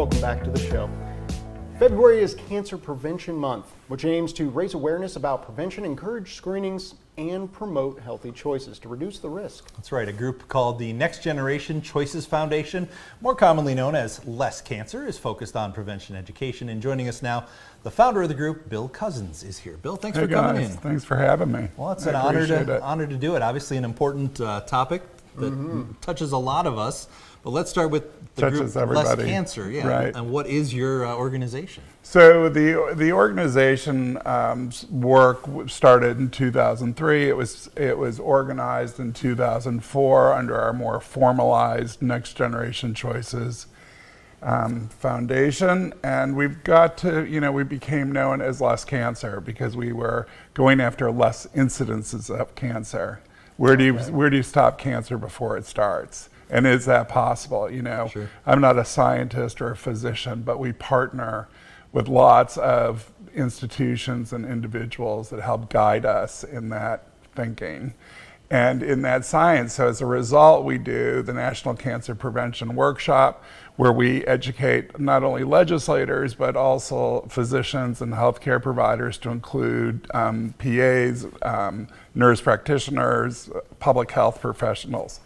Welcome back to the show. February is Cancer Prevention Month, which aims to raise awareness about prevention, encourage screenings, and promote healthy choices to reduce the risk. That's right. A group called the Next Generation Choices Foundation, more commonly known as Less Cancer, is focused on prevention education. And joining us now, the founder of the group, Bill Couzens, is here. Bill, thanks for coming in. Thanks for having me. Well, it's an honor to do it. Obviously an important topic that touches a lot of us. But let's start with the group Less Cancer. Right. And what is your organization? So the organization work started in 2003. It was organized in 2004 under our more formalized Next Generation Choices Foundation, and we've got to, we became known as Less Cancer because we were going after less incidences of cancer. Where do you stop cancer before it starts? And is that possible? Sure. I'm not a scientist or a physician, but we partner with lots of institutions and individuals that help guide us in that thinking and in that science. So as a result, we do the National Cancer Prevention Workshop, where we educate not only legislators, but also physicians and healthcare providers, to include PAs, nurse practitioners, public health professionals.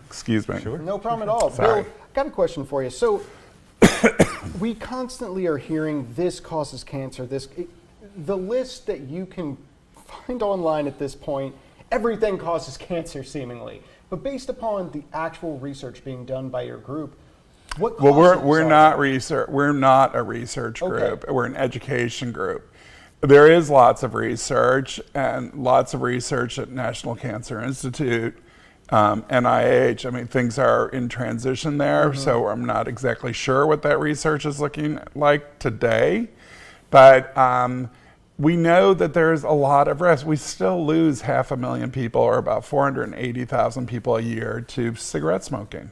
Excuse me. Sure. No problem at all. Sorry. Bill, I got a question for you. So we constantly are hearing this causes cancer, the list that you can find online at this point, everything causes cancer seemingly. But based upon the actual research being done by your group, what causes we're not research. We're not a research group. Okay. We're an education group. There is lots of research at National Cancer Institute. NIH, I mean, things are in transition there, so I'm not exactly sure what that research is looking like today, but we know that there's a lot of risk. We still lose 500,000 people, or about 480,000 people a year, to cigarette smoking.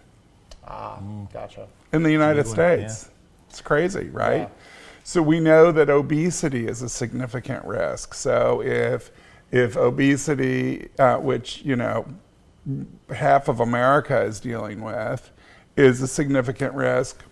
Gotcha. In the United States. Yeah. It's crazy, right? Yeah. So we know that obesity is a significant risk. So if obesity, which, half of America is dealing with, is a significant risk.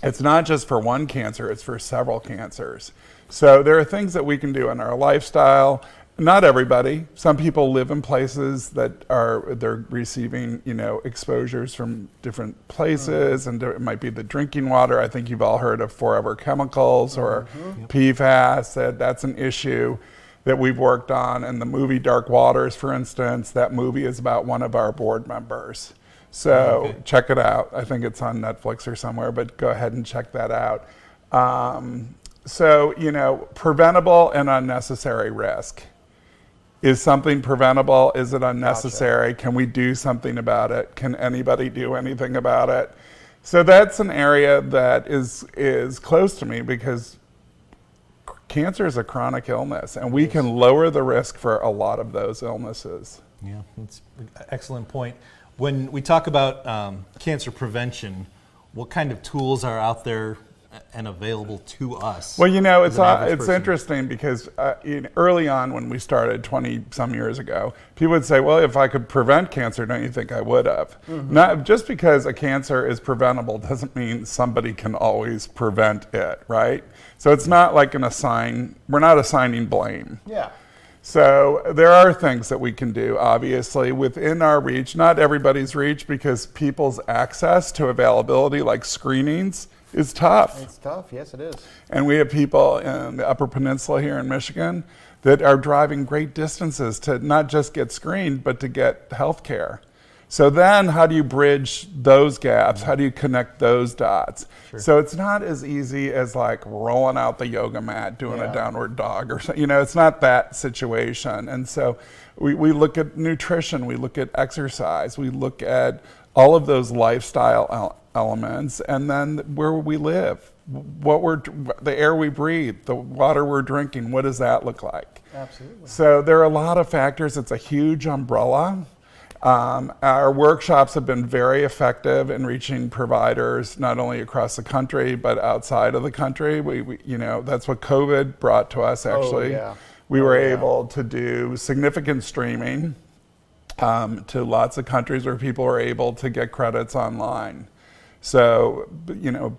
It's not just for one cancer, it's for several cancers. So there are things that we can do in our lifestyle. Not everybody. Some people live in places that they're receiving, exposures from different places, and it might be the drinking water. I think you've all heard of forever chemicals or PFAS. That's an issue that we've worked on. And the movie Dark Waters, for instance, that movie is about one of our board members. So check it out. I think it's on Netflix or somewhere, but go ahead and check that out. Preventable and unnecessary risk. Is something preventable? Is it unnecessary? Gotcha. Can we do something about it? Can anybody do anything about it? So that's an area that is close to me, because cancer is a chronic illness, and we can lower the risk for a lot of those illnesses. Yeah, that's an excellent point. When we talk about cancer prevention, what kind of tools are out there and available to us? Well, it's interesting because early on when we started 20 some years ago, people would say, well, if I could prevent cancer, don't you think I would have? Not just because a cancer is preventable doesn't mean somebody can always prevent it, right? So it's not like we're not assigning blame. Yeah. So there are things that we can do, obviously, within our reach. Not everybody's reach, because people's access to availability, like screenings, is tough. It's tough, yes it is. And we have people in the Upper Peninsula here in Michigan that are driving great distances to not just get screened, but to get health care. So then how do you bridge those gaps? How do you connect those dots? Sure. So it's not as easy as like rolling out the yoga mat, doing a downward dog, or it's not that situation. And so we look at nutrition, we look at exercise, we look at all of those lifestyle elements, and then where we live, the air we breathe, the water we're drinking, what does that look like? Absolutely. So there are a lot of factors. It's a huge umbrella. Our workshops have been very effective in reaching providers not only across the country but outside of the country. We that's what COVID brought to us. Actually, we were able to do significant streaming to lots of countries where people were able to get credits online. So,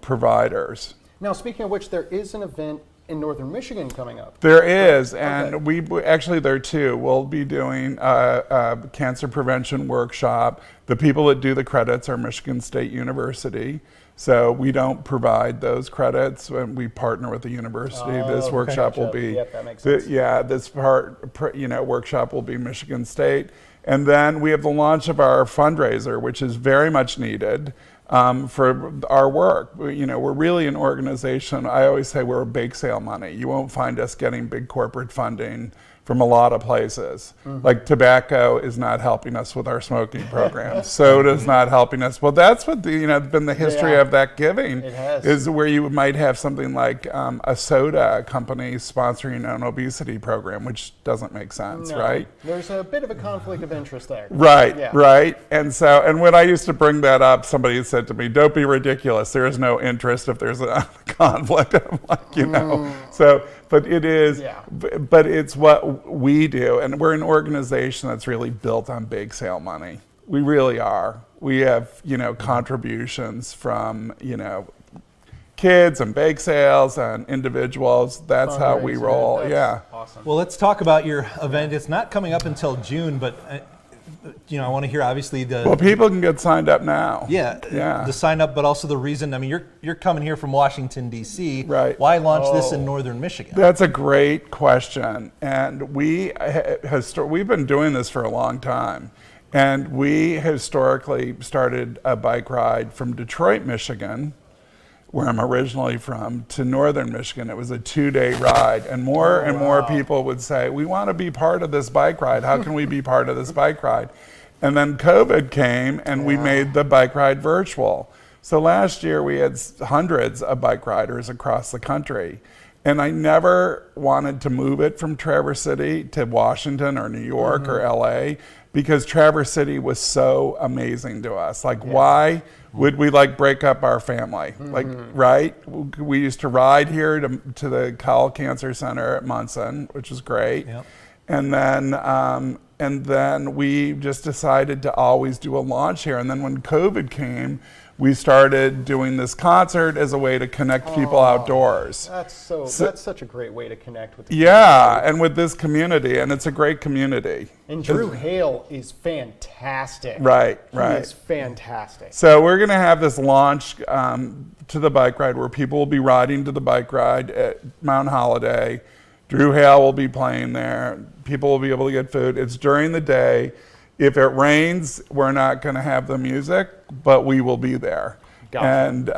providers. Now, speaking of which, there is an event in Northern Michigan coming up. There is, and Okay. we actually there too. We'll be doing a cancer prevention workshop. The people that do the credits are Michigan State University, so we don't provide those credits. When we partner with the university, this okay. workshop will Gotcha. be. Yep, that makes sense. This workshop will be Michigan State, and then we have the launch of our fundraiser, which is very much needed. For our work. We're really an organization. I always say we're a bake sale money. You won't find us getting big corporate funding from a lot of places. Like tobacco is not helping us with our smoking program. Soda is not helping us. Well, that's what been the history Yeah. of that giving. It has. Is where you might have something like a soda company sponsoring an obesity program, which doesn't make sense, No, right? There's a bit of a conflict of interest there. Right, Yeah. right. And when I used to bring that up, somebody said to me, "Don't be ridiculous. There is no interest if there's a conflict." I'm like, So, but it is, Yeah. but it's what we do. And we're an organization that's really built on bake sale money. We really are. We have, contributions from, kids and bake sales and individuals. That's how we Fundraiser. roll. That's Yeah. Awesome. Well, let's talk about your event. It's not coming up until June, but I want to hear obviously Well, people can get signed up now. Yeah. The sign up, but also the reason. I mean, you're coming here from Washington D.C. Right. Why launch this in Northern Michigan? That's a great question, and we've been doing this for a long time, and we historically started a bike ride from Detroit, Michigan, where I'm originally from, to Northern Michigan. It was a 2-day ride, and more people would say, "We want to be part of this bike ride. How can we be part of this bike ride?" And then COVID came, and we made the bike ride virtual. So last year we had hundreds of bike riders across the country. And I never wanted to move it from Traverse City to Washington or New York or LA, because Traverse City was so amazing to us. Like, why would we break up our family? Right? We used to ride here to the Cowell Cancer Center at Munson, which was great. Yep. And then we just decided to always do a launch here. And then when COVID came, we started doing this concert as a way to connect people outdoors. That's such a great way to connect with the Yeah, and with this community, and it's a great community. And Drew Hale is fantastic. Right, He right. is fantastic. So we're going to have this launch to the bike ride where people will be riding to the bike ride at Mount Holiday. Drew Hale will be playing there. People will be able to get food. It's during the day. If it rains, we're not going to have the music, but we will be there. Gotcha. And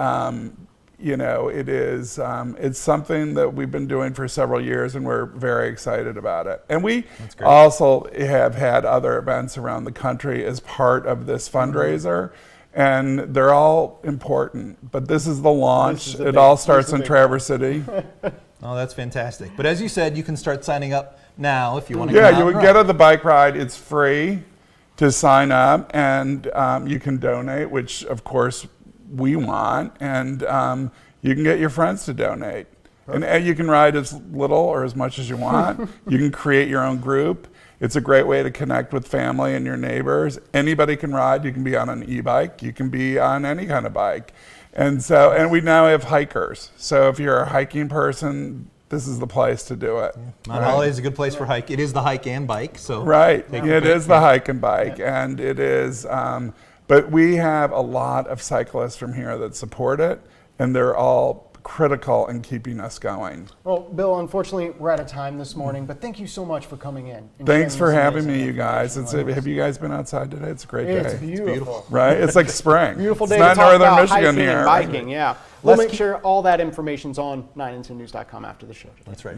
it's something that we've been doing for several years, and we're very excited about it. And we also have had other events around the country as part of this fundraiser, and they're all important. But this is the launch. It all starts in Traverse City. Oh, that's fantastic. But as you said, you can start signing up now if you want to Yeah, come out you would and get ride. on the bike ride. It's free to sign up, and you can donate, which of course we want, and you can get your friends to donate. And you can ride as little or as much as you want. You can create your own group. It's a great way to connect with family and your neighbors. Anybody can ride. You can be on an e-bike. You can be on any kind of bike. And we now have hikers. So if you're a hiking person, this is the place to do it. Mount Holiday is a good place for hike. It is the hike and bike. So Right. take It a is the hike and bike, and it is. But we have a lot of cyclists from here that support it, and they're all critical in keeping us going. Well, Bill, unfortunately, we're out of time this morning, but thank you so much for coming in. and Thanks sharing for this having amazing me, you guys. information with us. Have you guys been outside today? It's a great It's day. beautiful. Right? It's like spring. Beautiful day It's not to talk Northern about Michigan hiking here. and biking, yeah. We'll Let's make sure all that information's on 910news.com after the show. That's right.